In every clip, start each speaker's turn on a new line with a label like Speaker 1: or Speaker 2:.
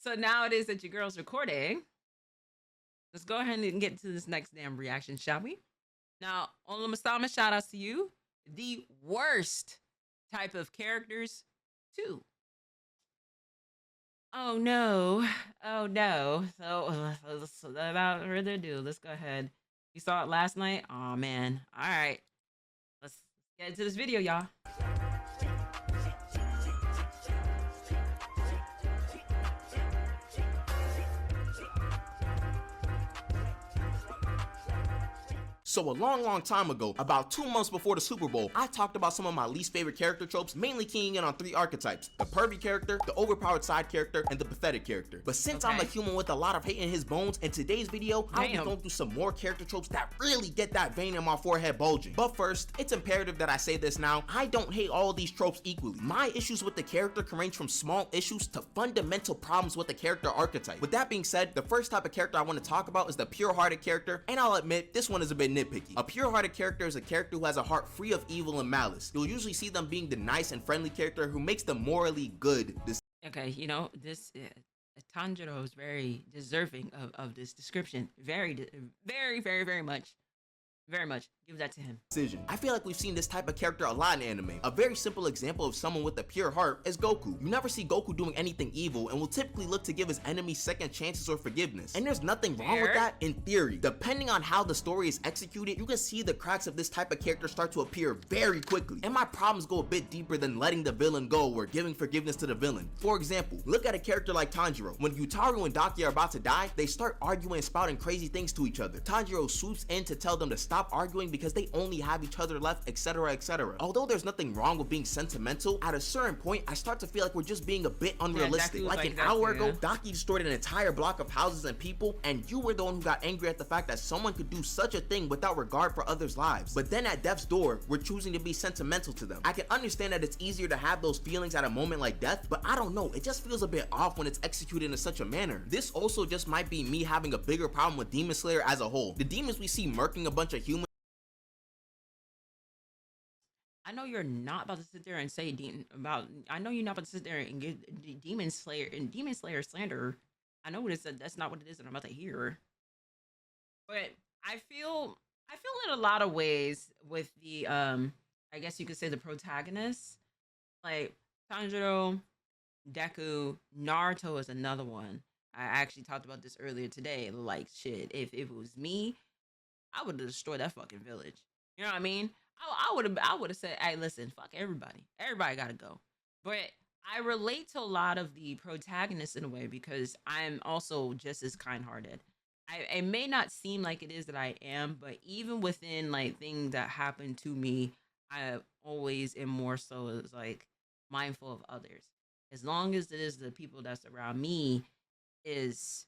Speaker 1: So now it is that your girl's recording. Let's go ahead and get to this next damn reaction, shall we? Now, Ola Masama, shout outs to you. The worst type of characters, too. Oh no. Oh no. So without further ado, let's go ahead. You saw it last night? Oh man. All right. Let's get into this video, y'all.
Speaker 2: So a long time ago, about 2 months before the Super Bowl, I talked about some of my least favorite character tropes, mainly keying in on 3 archetypes: the pervy character, the overpowered side character, and the pathetic character. But since I'm a human with a lot of hate in his bones, in today's video, I'll be going through some more character tropes that really get that vein in my forehead bulging. But first, it's imperative that I say this now: I don't hate all of these tropes equally. My issues with the character can range from small issues to fundamental problems with the character archetype. With that being said, the first type of character I want to talk about is the pure-hearted character, and I'll admit, this one is a bit nitpicky. A pure-hearted character is a character who has a heart free of evil and malice. You'll usually see them being the nice and friendly character who makes them morally good.
Speaker 1: Okay, you know, this Tanjiro is very deserving of this description. Very much. Very much. Give that to him.
Speaker 2: I feel like we've seen this type of character a lot in anime. A very simple example of someone with a pure heart is Goku. You never see Goku doing anything evil and will typically look to give his enemies second chances or forgiveness. And there's nothing wrong with that in theory. Depending on how the story is executed, you can see the cracks of this type of character start to appear very quickly. And my problems go a bit deeper than letting the villain go or giving forgiveness to the villain. For example, look at a character like Tanjiro. When Yutaru and Daki are about to die, they start arguing and spouting crazy things to each other. Tanjiro swoops in to tell them to stop arguing because they only have each other left, etc, etc. Although there's nothing wrong with being sentimental, at a certain point I start to feel like we're just being a bit unrealistic. Like an hour ago, Daki destroyed an entire block of houses and people, and you were the one who got angry at the fact that someone could do such a thing without regard for others' lives. But then at death's door, we're choosing to be sentimental to them. I can understand that it's easier to have those feelings at a moment like death, but I don't know, it just feels a bit off when it's executed in such a manner. This also just might be me having a bigger problem with Demon Slayer as a whole. The demons we see murking a bunch of humans.
Speaker 1: I know you're not about to sit there and say I know you're not about to sit there and get Demon Slayer slander. I know what it said. That's not what it is that I'm about to hear. But I feel in a lot of ways with the I guess you could say the protagonists, like Tanjiro, Deku, Naruto is another one. I actually talked about this earlier today. Like, shit, if it was me, I would have destroyed that fucking village. You know what I mean? I would have said, hey, listen, fuck everybody. Everybody gotta go. But I relate to a lot of the protagonists in a way because I'm also just as kind-hearted. It may not seem like it is that I am, but even within like things that happen to me, I always am more so as like mindful of others. As long as it is the people that's around me is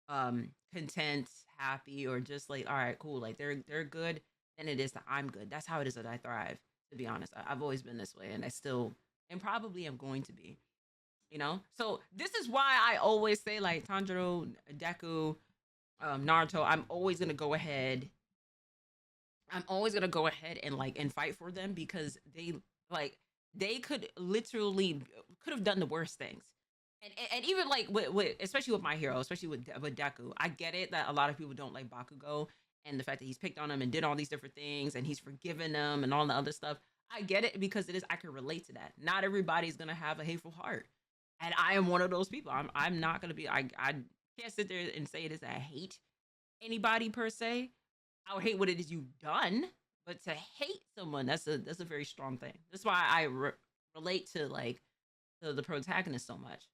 Speaker 1: content, happy, or just like, all right, cool, like they're good, than it is that I'm good. That's how it is that I thrive, to be honest. I've always been this way, and I still, and probably am going to be, you know? So this is why I always say, like, Tanjiro, Deku, Naruto, I'm always going to go ahead and, like, and fight for them because they could have done the worst things. And even, like, with especially with my hero, especially with Deku, I get it that a lot of people don't like Bakugo, and the fact that he's picked on him and did all these different things and he's forgiven them and all the other stuff. I get it because I can relate to that. Not everybody's going to have a hateful heart. And I am one of those people. I'm not going to be, I can't sit there and say it is I hate anybody per se. I would hate what it is you've done, but to hate someone, that's a very strong thing. That's why I relate to like the protagonist so much.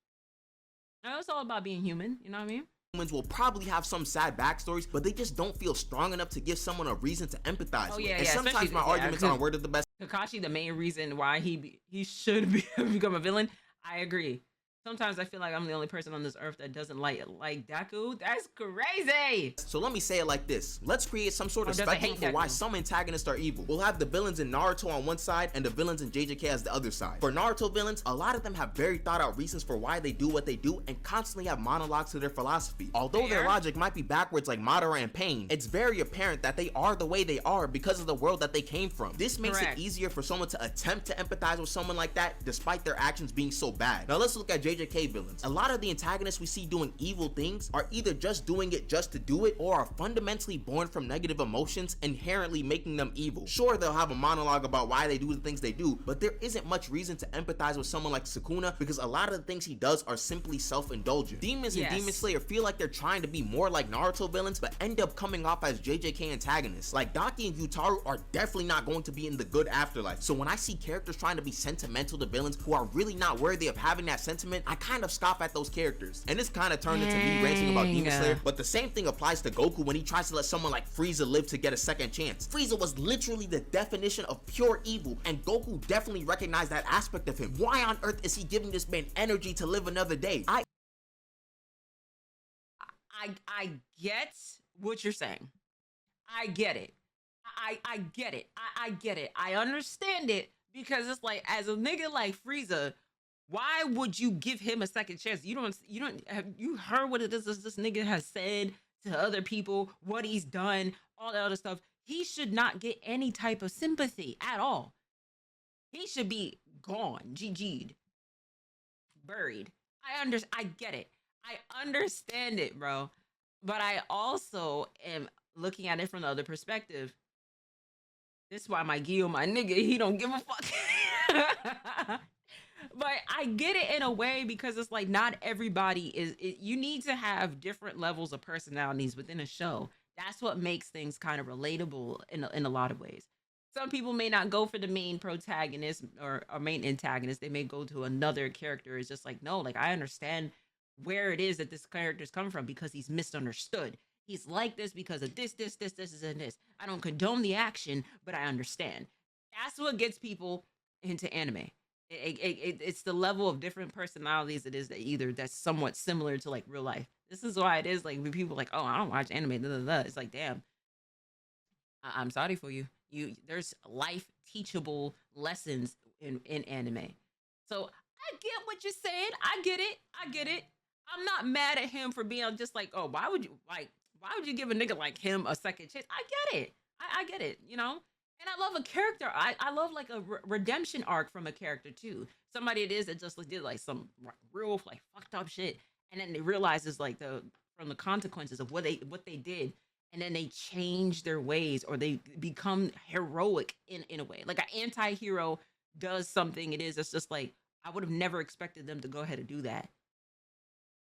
Speaker 1: Now, it's all about being human. You know what I mean?
Speaker 2: Humans will probably have some sad backstories, but they just don't feel strong enough to give someone a reason to empathize with. And sometimes my arguments aren't word of the best.
Speaker 1: Kakashi, the main reason why he should become a villain, I agree. Sometimes I feel like I'm the only person on this earth that doesn't like Deku. That's crazy.
Speaker 2: So let me say it like this. Let's create some sort of spectrum for why some antagonists are evil. We'll have the villains in Naruto on one side and the villains in JJK as the other side. For Naruto villains, a lot of them have very thought out reasons for why they do what they do and constantly have monologues to their philosophy. Although their logic might be backwards like Madara and Pain, it's very apparent that they are the way they are because of the world that they came from. This makes it easier for someone to attempt to empathize with someone like that despite their actions being so bad. Now let's look at JJK villains. A lot of the antagonists we see doing evil things are either just doing it just to do it, or are fundamentally born from negative emotions, inherently making them evil. Sure, they'll have a monologue about why they do the things they do, but there isn't much reason to empathize with someone like Sukuna because a lot of the things he does are simply self-indulgent. Demons and Demon Slayer feel like they're trying to be more like Naruto villains, but end up coming off as JJK antagonists. Like Daki and Yutaru are definitely not going to be in the good afterlife. So when I see characters trying to be sentimental to villains who are really not worthy of having that sentiment, I kind of scoff at those characters. And this kind of turned into me ranting about Demon Slayer, but the same thing applies to Goku when he tries to let someone like Frieza live to get a second chance. Frieza was literally the definition of pure evil, and Goku definitely recognized that aspect of him. Why on earth is he giving this man energy to live another day?
Speaker 1: I get what you're saying. I get it. I get it. I get it. I understand it, because it's like, as a nigga like Frieza, why would you give him a second chance? You don't have you heard what it is this nigga has said to other people, what he's done, all that other stuff. He should not get any type of sympathy at all. He should be gone, GG'd, buried. I get it. I understand it, bro. But I also am looking at it from the other perspective. This is why my Gio, my nigga, he don't give a fuck. But I get it in a way, because it's like, not everybody is, you need to have different levels of personalities within a show. That's what makes things kind of relatable in a lot of ways. Some people may not go for the main protagonist or main antagonist. They may go to another character. It's just like, no, like, I understand where it is that this character's coming from, because he's misunderstood. He's like this because of this, and this. I don't condone the action, but I understand. That's what gets people into anime. It's the level of different personalities it is that that's somewhat similar to like real life. This is why it is like, when people are like, oh, I don't watch anime, it's like, damn, I'm sorry for you. There's life teachable lessons in anime. So I get what you're saying. I get it. I'm not mad at him for being just like, oh, why would you give a nigga like him a second chance? I get it. I get it, you know? And I love a character. I love like a redemption arc from a character too. Somebody it is that just did like some real like fucked up shit, and then they realizes like from the consequences of what they did, and then they change their ways, or they become heroic in a way. Like an anti-hero does something, it's just like, I would have never expected them to go ahead and do that.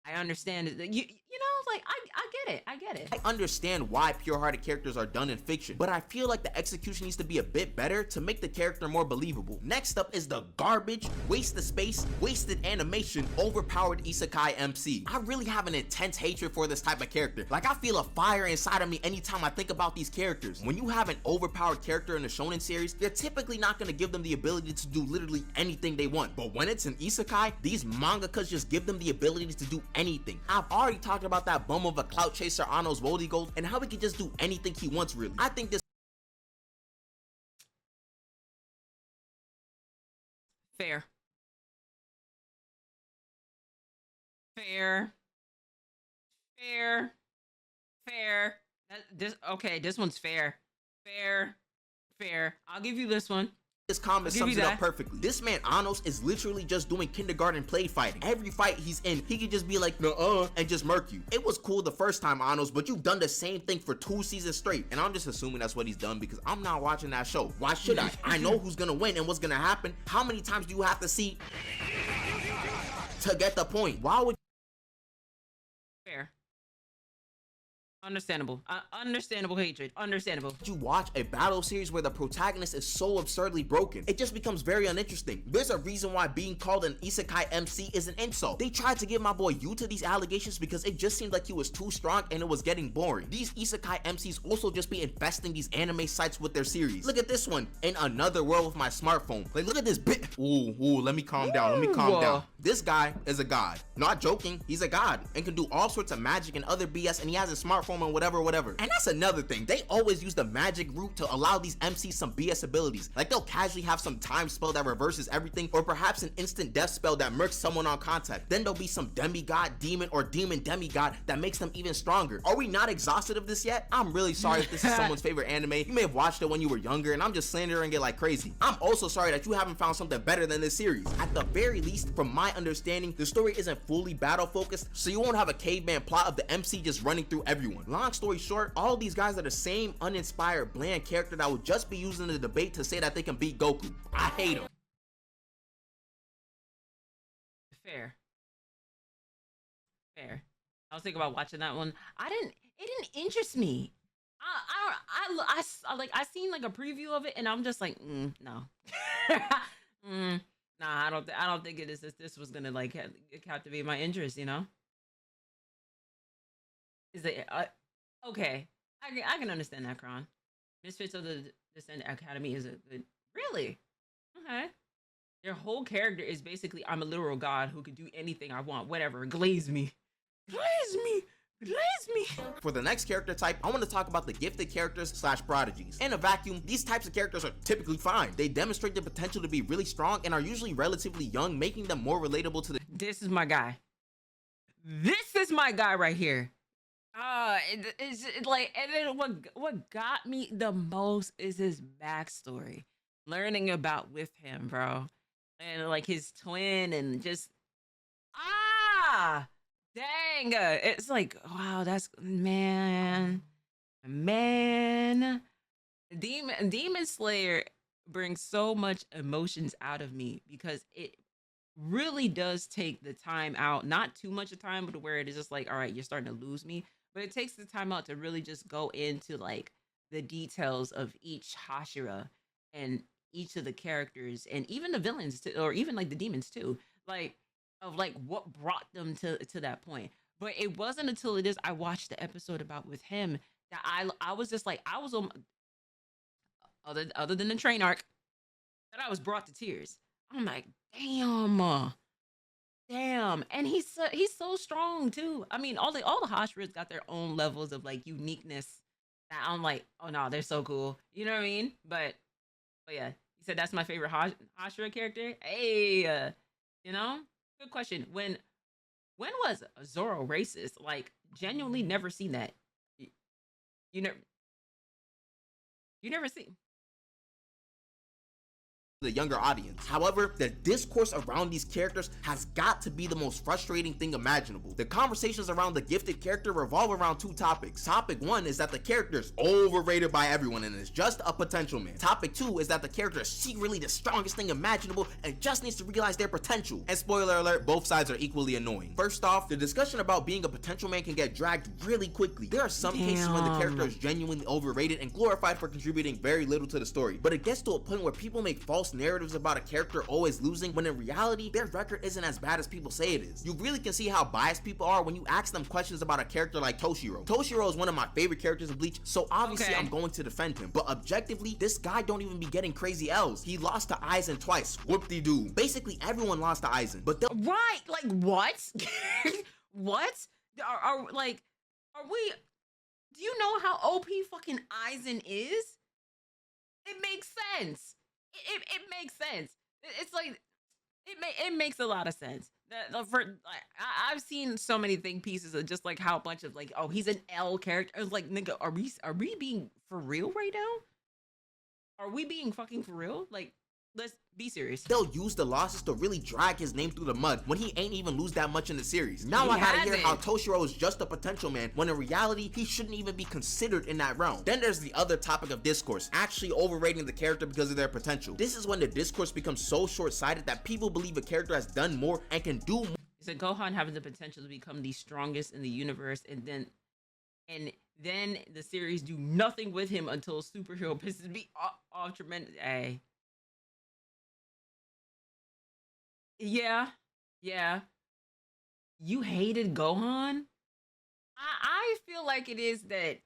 Speaker 1: I understand it. You know, like, I get it.
Speaker 2: I understand why pure-hearted characters are done in fiction, but I feel like the execution needs to be a bit better to make the character more believable. Next up is the garbage, waste of space, wasted animation, overpowered isekai MC. I really have an intense hatred for this type of character. Like, I feel a fire inside of me anytime I think about these characters. When you have an overpowered character in a shonen series, they're typically not going to give them the ability to do literally anything they want. But when it's an isekai, these mangakas just give them the ability to do anything. I've already talked about that bum of a clout chaser Ano's Woldy Gold, and how he can just do anything he wants, really. I think this
Speaker 1: fair. This one's fair. I'll give you this one.
Speaker 2: This comment sums it up perfectly. This man Anos is literally just doing kindergarten play fighting. Every fight he's in, he could just be like, nuh-uh, and just murk you. It was cool the first time, Anos, but you've done the same thing for 2 seasons straight. And I'm just assuming that's what he's done, because I'm not watching that show. Why should I? I know who's gonna win and what's gonna happen. How many times do you have to see to get the point? Why would
Speaker 1: fair? Understandable. Understandable hatred. Understandable.
Speaker 2: You watch a battle series where the protagonist is so absurdly broken, it just becomes very uninteresting. There's a reason why being called an isekai MC is an insult. They tried to give my boy Yuta these allegations because it just seemed like he was too strong and it was getting boring. These isekai MCs also just be infesting these anime sites with their series. Look at this one, In Another World with My Smartphone. Like, look at this bit. Ooh, let me calm down. This guy is a god. Not joking, he's a god and can do all sorts of magic and other BS, and he has a smartphone transform and whatever. And that's another thing. They always use the magic route to allow these MCs some BS abilities. Like they'll casually have some time spell that reverses everything, or perhaps an instant death spell that murks someone on contact. Then there'll be some demigod, demon, or demon demigod that makes them even stronger. Are we not exhausted of this yet? I'm really sorry if this is someone's favorite anime. You may have watched it when you were younger, and I'm just slandering it like crazy. I'm also sorry that you haven't found something better than this series. At the very least, from my understanding, the story isn't fully battle focused, so you won't have a caveman plot of the MC just running through everyone. Long story short, all these guys are the same uninspired, bland character that would just be using the debate to say that they can beat Goku. I hate them.
Speaker 1: Fair. I was thinking about watching that one. It didn't interest me. I seen like a preview of it, and I'm just like, no. Nah, I don't think this was gonna like captivate my interest, you know? Is it okay? I can understand that, Kron. Misfits of the Descent Academy is a good. Really? Okay. Their whole character is basically, I'm a literal god who can do anything I want, whatever. Glaze me.
Speaker 2: For the next character type, I want to talk about the gifted characters / prodigies. In a vacuum, these types of characters are typically fine. They demonstrate the potential to be really strong and are usually relatively young, making them more relatable to the—
Speaker 1: This is my guy. This is my guy right here. It's like, and then what got me the most is his backstory. Learning about with him, bro. And like his twin and just, dang, it's like, wow, that's, man. Demon Slayer brings so much emotions out of me because it really does take the time out, not too much of time, but where it is just like, all right, you're starting to lose me, but it takes the time out to really just go into like the details of each Hashira and each of the characters and even the villains too, or even like the demons too, like of like what brought them to that point. But it wasn't until I watched the episode about with him that I was just like, I was on, other than the train arc, that I was brought to tears. I'm like, damn, and he's so strong too. I mean, all the Hashiras got their own levels of like uniqueness that I'm like, oh no, they're so cool. You know what I mean? But yeah, you said that's my favorite Hashira character. Hey, you know, good question. When was Zoro racist? Like, genuinely never seen that. You never seen.
Speaker 2: The younger audience. However, the discourse around these characters has got to be the most frustrating thing imaginable. The conversations around the gifted character revolve around two topics. Topic one is that the character is overrated by everyone and is just a potential man. Topic two is that the character is secretly the strongest thing imaginable and just needs to realize their potential. And spoiler alert, both sides are equally annoying. First off, the discussion about being a potential man can get dragged really quickly. There are some cases when the character is genuinely overrated and glorified for contributing very little to the story, but it gets to a point where people make false narratives about a character always losing when in reality their record isn't as bad as people say it is. You really can see how biased people are when you ask them questions about a character like Toshiro. Toshiro is one of my favorite characters in Bleach, so obviously I'm going to defend him, but objectively this guy don't even be getting crazy L's. He lost to Aizen twice. Whoop-de-doo. Basically everyone lost to Aizen, but
Speaker 1: right, like what? What are we, do you know how OP fucking Aizen is? It makes sense. It makes sense. It's like it makes a lot of sense. I've seen so many think pieces of just like how a bunch of like, oh, he's an L character. I was like, nigga, are we being for real right now? Are we being fucking for real? Like, let's be serious.
Speaker 2: They'll use the losses to really drag his name through the mud when he ain't even lose that much in the series. Now I gotta hear how Toshiro is just a potential man when in reality he shouldn't even be considered in that realm. Then there's the other topic of discourse, actually overrating the character because of their potential. This is when the discourse becomes so short-sighted that people believe a character has done more and can do more.
Speaker 1: It's like Gohan having the potential to become the strongest in the universe, and then the series do nothing with him until superhero pisses me off tremendous. Hey. Yeah. You hated Gohan? I feel like it is that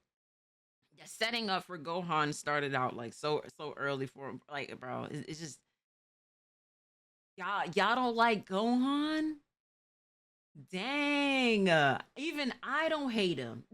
Speaker 1: the setting up for Gohan started out like so early for him. Like, bro, it's just y'all don't like Gohan? Dang. Even I don't hate him.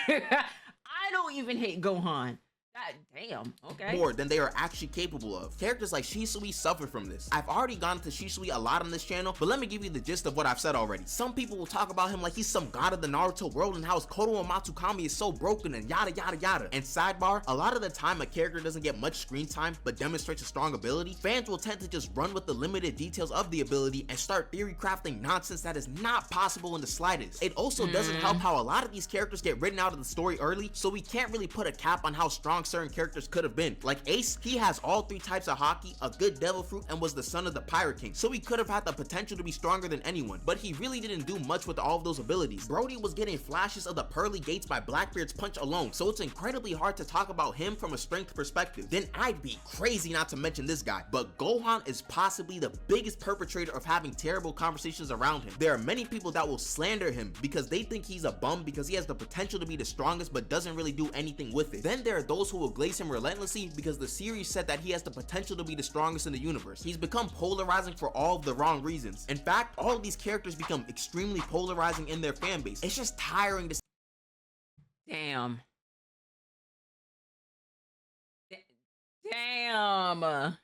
Speaker 1: I don't even hate Gohan. God damn. Okay.
Speaker 2: More than they are actually capable of. Characters like Shisui suffer from this. I've already gone into Shisui a lot on this channel, but let me give you the gist of what I've said already. Some people will talk about him like he's some god of the Naruto world and how his Koto and Matsukami is so broken and yada yada yada. And sidebar, a lot of the time a character doesn't get much screen time but demonstrates a strong ability, fans will tend to just run with the limited details of the ability and start theory crafting nonsense that is not possible in the slightest. It also doesn't help how a lot of these characters get written out of the story early, so we can't really put a cap on how strong certain characters could have been. Like Ace, he has all 3 types of haki, a good devil fruit, and was the son of the Pirate King, so he could have had the potential to be stronger than anyone, but he really didn't do much with all of those abilities. Brody was getting flashes of the pearly gates by Blackbeard's punch alone, so it's incredibly hard to talk about him from a strength perspective. Then I'd be crazy not to mention this guy, but Gohan is possibly the biggest perpetrator of having terrible conversations around him. There are many people that will slander him because they think he's a bum because he has the potential to be the strongest but doesn't really do anything with it. Then there are those who will glaze him relentlessly because the series said that he has the potential to be the strongest in the universe. He's become polarizing for all of the wrong reasons. In fact, all of these characters become extremely polarizing in their fan base. It's just tiring to
Speaker 1: Damn. Damn.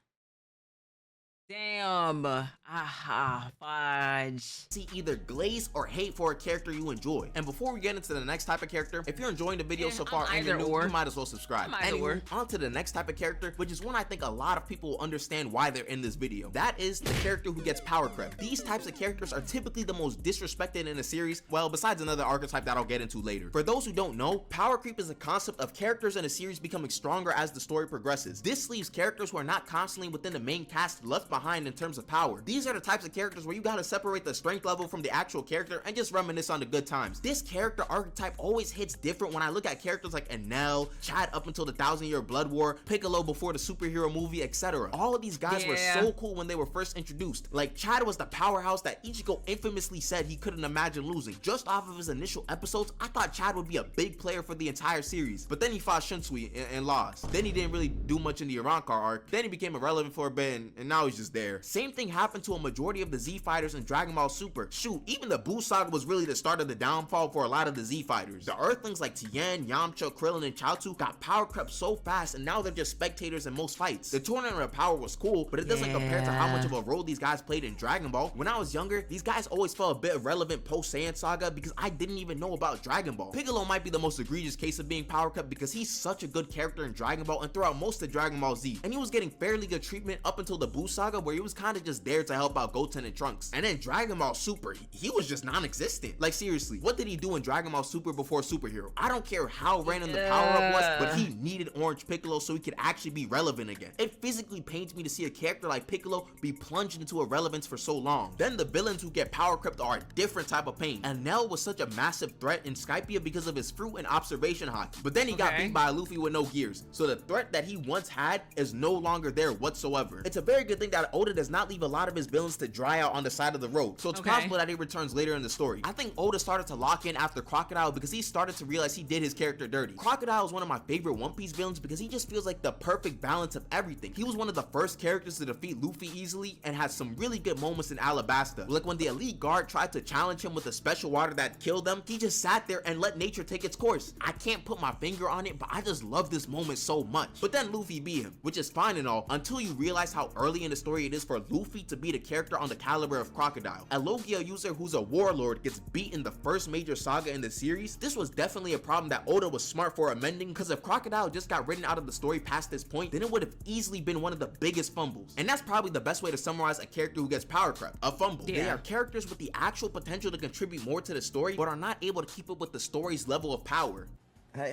Speaker 1: Damn. Aha, fudge.
Speaker 2: see either glaze or hate for a character you enjoy. And before we get into the next type of character, if you're enjoying the video so far and you're new, you might as well subscribe. Anyway, on to the next type of character, which is one I think a lot of people will understand why they're in this video. That is the character who gets Power-crept. These types of characters are typically the most disrespected in a series, well, besides another archetype that I'll get into later. For those who don't know, power creep is a concept of characters in a series becoming stronger as the story progresses. This leaves characters who are not constantly within the main cast left behind in terms of power. These are the types of characters where you gotta separate the strength level from the actual character and just reminisce on the good times. This character archetype always hits different when I look at characters like Enel, Chad up until the 1,000-Year Blood War, Piccolo before the superhero movie, etc. All of these guys were so cool when they were first introduced. Like, Chad was the powerhouse that Ichigo infamously said he couldn't imagine losing. Just off of his initial episodes, I thought Chad would be a big player for the entire series, but then he fought Shinsui and lost. Then he didn't really do much in the Arankar arc. Then he became irrelevant for a bit, and now he's just there. Same thing happened to a majority of the Z fighters in Dragon Ball Super. Shoot, even the Buu saga was really the start of the downfall for a lot of the Z fighters. The Earthlings like Tien, Yamcha, Krillin, and Chaozu got power-crept so fast, and now they're just spectators in most fights. The Tournament of Power was cool, but it doesn't compare to how much of a role these guys played in Dragon Ball. When I was younger, these guys always felt a bit irrelevant post-Saiyan saga because I didn't even know about Dragon Ball. Piccolo might be the most egregious case of being power-crept because he's such a good character in Dragon Ball and throughout most of Dragon Ball Z, and he was getting fairly good treatment up until the Buu saga where he was kind of just there to help out Goten and Trunks. And then Dragon Ball Super, he was just non-existent. Like, seriously, what did he do in Dragon Ball Super before Superhero? I don't care how random the power-up was, but he needed Orange Piccolo so he could actually be relevant again. It physically pains me to see a character like Piccolo be plunged into irrelevance for so long. Then the villains who get power-crept are a different type of pain. Enel was such a massive threat in Skypiea because of his fruit and observation haki, but then he got beat by a Luffy with no gears, so the threat that he once had is no longer there whatsoever. It's a very good thing that Oda does not leave a lot of his villains to dry out on the side of the road, so it's possible that he returns later in the story. I think Oda started to lock in after Crocodile because he started to realize he did his character dirty. Crocodile is one of my favorite One Piece villains because he just feels like the perfect balance of everything. He was one of the first characters to defeat Luffy easily and had some really good moments in Alabasta. Like when the elite guard tried to challenge him with a special water that killed them, he just sat there and let nature take its course. I can't put my finger on it, but I just love this moment so much. But then Luffy beat him, which is fine and all, until you realize how early in the story it is for Luffy to be the character on the caliber of Crocodile. A Logia user who's a warlord gets beat in the first major saga in the series. This was definitely a problem that Oda was smart for amending, because if Crocodile just got written out of the story past this point, then it would have easily been one of the biggest fumbles. And that's probably the best way to summarize a character who gets power-crept: a fumble. They are characters with the actual potential to contribute more to the story, but are not able to keep up with the story's level of power.
Speaker 3: How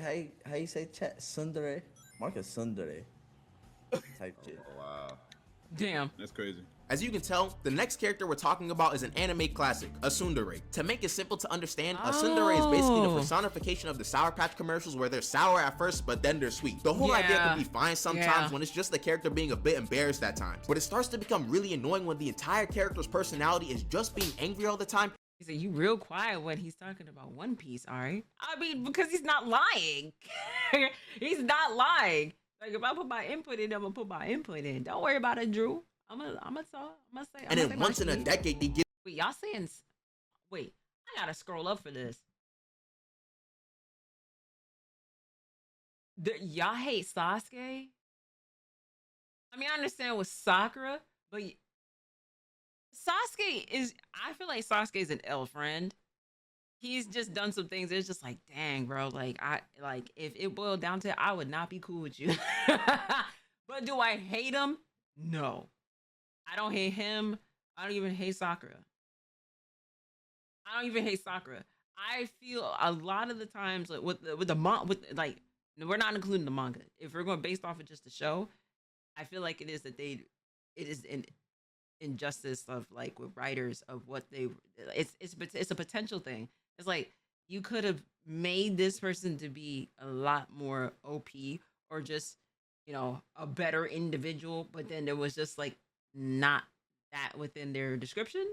Speaker 3: you say chat? Tsundere? Marcus Tsundere. Type shit.
Speaker 4: Oh, wow.
Speaker 1: Damn.
Speaker 4: That's crazy.
Speaker 2: As you can tell, the next character we're talking about is an anime classic, a tsundere. To make it simple to understand, a tsundere is basically the personification of the Sour Patch commercials where they're sour at first, but then they're sweet. The whole idea can be fine sometimes when it's just the character being a bit embarrassed at times, but it starts to become really annoying when the entire character's personality is just being angry all the time.
Speaker 1: He said, "You real quiet when he's talking about One Piece, alright?" I mean, because he's not lying. He's not lying. Like, if I put my input in, I'm gonna put my input in. Don't worry about it, I'm gonna say.
Speaker 2: And then once in a decade, they give.
Speaker 1: Wait, y'all saying? Wait, I gotta scroll up for this. Y'all hate Sasuke? I mean, I understand with Sakura, but Sasuke is. I feel like Sasuke is an L friend. He's just done some things. It's just like, dang, bro. Like if it boiled down to it, I would not be cool with you. But do I hate him? No, I don't hate him. I don't even hate Sakura. I don't even hate Sakura. I feel a lot of the times like with like we're not including the manga. If we're going based off of just the show, I feel like it is an injustice of like with writers of what they it's a potential thing. It's like you could have made this person to be a lot more OP or just a better individual, but then there was just like not that within their description.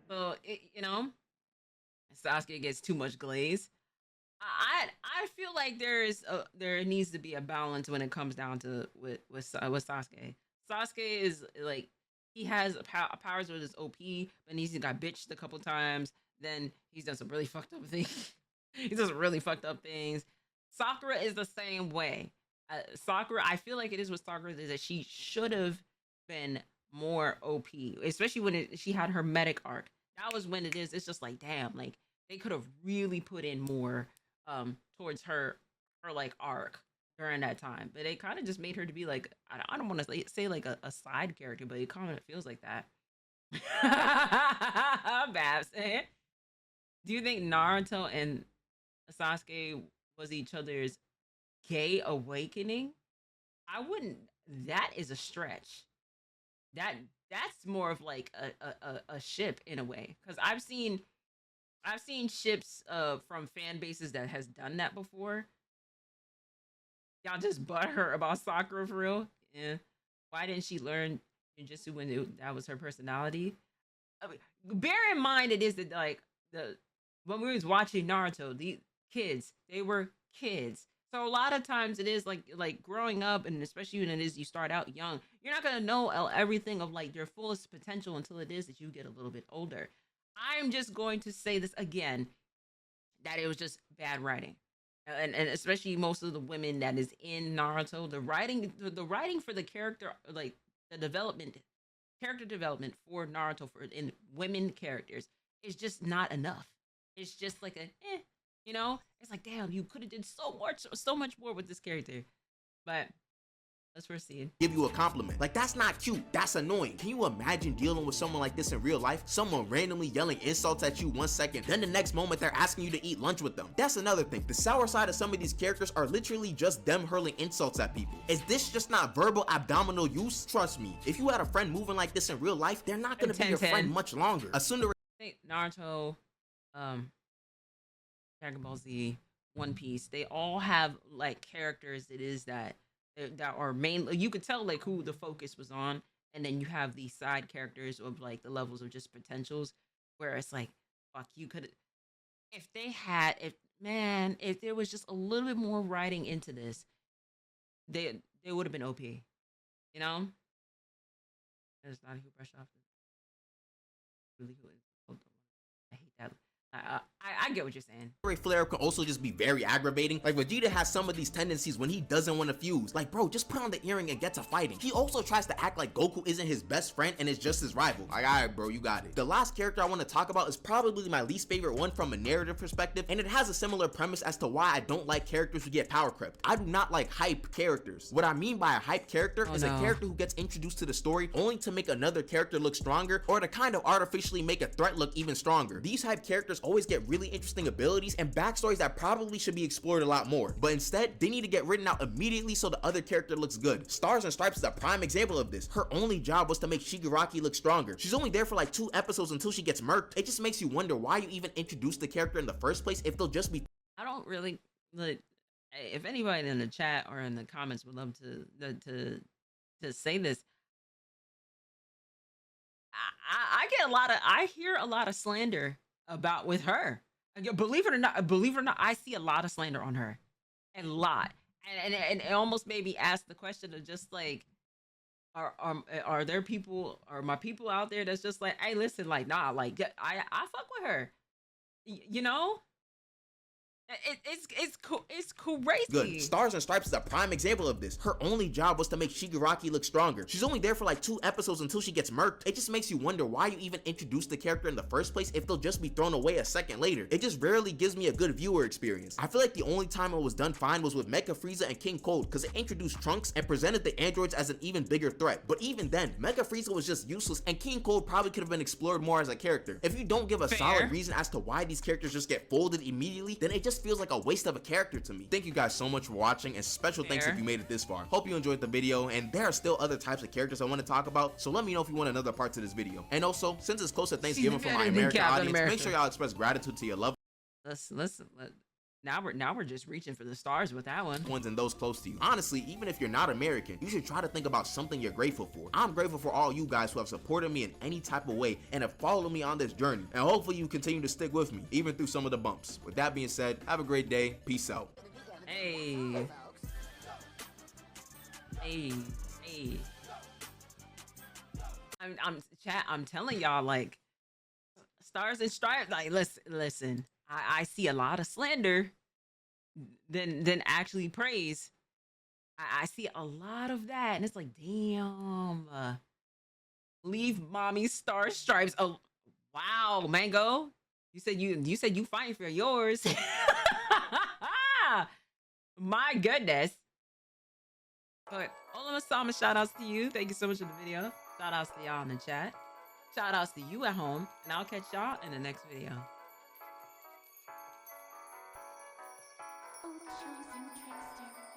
Speaker 1: So Sasuke gets too much glaze. I feel like there needs to be a balance when it comes down to with Sasuke. Sasuke is like he has powers with his OP, but he's got bitched a couple times. Then he's done some really fucked up things. He does some really fucked up things. Sakura is the same way. Sakura, I feel like it is with Sakura is that she should have been more OP, especially when she had her medic arc. That was when it is. It's just like damn, like they could have really put in more towards her like arc during that time, but they kind of just made her to be like I don't want to say like a side character, but it kind of feels like that. Babs, do you think Naruto and Sasuke was each other's gay awakening? I wouldn't. That is a stretch. That's more of like a ship in a way, because I've seen ships from fan bases that has done that before. Y'all just butthurt about Sakura for real. Yeah. Why didn't she learn ninjutsu when that was her personality? I mean, bear in mind it is that like when we was watching Naruto, the kids, they were kids. So a lot of times it is like growing up, and especially when it is you start out young, you're not gonna know everything of like your fullest potential until it is that you get a little bit older. I'm just going to say this again, that it was just bad writing. And especially most of the women that is in Naruto, the writing for the character, like the character development for Naruto in women characters is just not enough. It's just like it's like damn, you could have did so much more with this character, but let's proceed.
Speaker 2: Give you a compliment. Like, that's not cute. That's annoying. Can you imagine dealing with someone like this in real life? Someone randomly yelling insults at you 1 second, then the next moment they're asking you to eat lunch with them. That's another thing. The sour side of some of these characters are literally just them hurling insults at people. Is this just not verbal abdominal use? Trust me, if you had a friend moving like this in real life, they're not gonna be your friend much longer. A Tsundere.
Speaker 1: Naruto, Dragon Ball Z, One Piece, they all have like characters that are mainly, you could tell like who the focus was on, and then you have these side characters of like the levels of just potentials, where it's like fuck, you could, if there was just a little bit more writing into this, they would have been OP, There's not who brush off really who. I hate that. I get what you're saying.
Speaker 2: Flare can also just be very aggravating. Like, Vegeta has some of these tendencies when he doesn't want to fuse. Like, bro, just put on the earring and get to fighting. He also tries to act like Goku isn't his best friend and is just his rival. Like, alright, bro, you got it. The last character I want to talk about is probably my least favorite one from a narrative perspective, and it has a similar premise as to why I don't like characters who get power-crept. I do not like hype characters. What I mean by a hype character is a character who gets introduced to the story only to make another character look stronger, or to kind of artificially make a threat look even stronger. These hype characters always get really interesting abilities and backstories that probably should be explored a lot more, but instead they need to get written out immediately so the other character looks good. Stars and Stripes is a prime example of this. Her only job was to make Shigaraki look stronger. She's only there for like 2 episodes until she gets murked. It just makes you wonder why you even introduced the character in the first place if they'll just be.
Speaker 1: I don't really like, if anybody in the chat or in the comments would love to say this. I hear a lot of slander about with her. Believe it or not, I see a lot of slander on her, a lot, and it almost made me ask the question of just like, Are there people, are my people out there that's just like, hey, listen, like, nah, like, I fuck with her, you know? It's
Speaker 2: Good.
Speaker 1: crazy.
Speaker 2: Stars and Stripes is a prime example of this. Her only job was to make Shigaraki look stronger. She's only there for like 2 episodes until she gets murked. It just makes you wonder why you even introduced the character in the first place if they'll just be thrown away a second later. It just rarely gives me a good viewer experience. I feel like the only time it was done fine was with Mecha Frieza and King Cold, because it introduced Trunks and presented the androids as an even bigger threat. But even then, Mecha Frieza was just useless, and King Cold probably could have been explored more as a character. If you don't give a
Speaker 1: Fair.
Speaker 2: solid reason as to why these characters just get folded immediately, then it just feels like a waste of a character to me. Thank you guys so much for watching, and special thanks
Speaker 1: Fair.
Speaker 2: if you made it this far. Hope you enjoyed the video, and there are still other types of characters I want to talk about, so let me know if you want another part to this video. And also, since it's close to Thanksgiving for my
Speaker 1: better than
Speaker 2: American
Speaker 1: Captain
Speaker 2: audience,
Speaker 1: America.
Speaker 2: make sure y'all express gratitude to your loved
Speaker 1: Listen. Now we're just reaching for the stars with that one.
Speaker 2: ones and those close to you. Honestly, even if you're not American, you should try to think about something you're grateful for. I'm grateful for all you guys who have supported me in any type of way and have followed me on this journey, and hopefully you continue to stick with me, even through some of the bumps. With that being said, have a great day. Peace out.
Speaker 1: Hey. I'm telling y'all, like, stars and stripes, like, listen. I see a lot of slander than actually praise. I see a lot of that, and it's like, damn. Leave mommy star stripes. Oh, wow, Mango. You said you fighting for yours. My goodness. But Olamasama, shout outs to you. Thank you so much for the video. Shout outs to y'all in the chat. Shout outs to you at home. And I'll catch y'all in the next video.
Speaker 4: Oh, chosen trickster.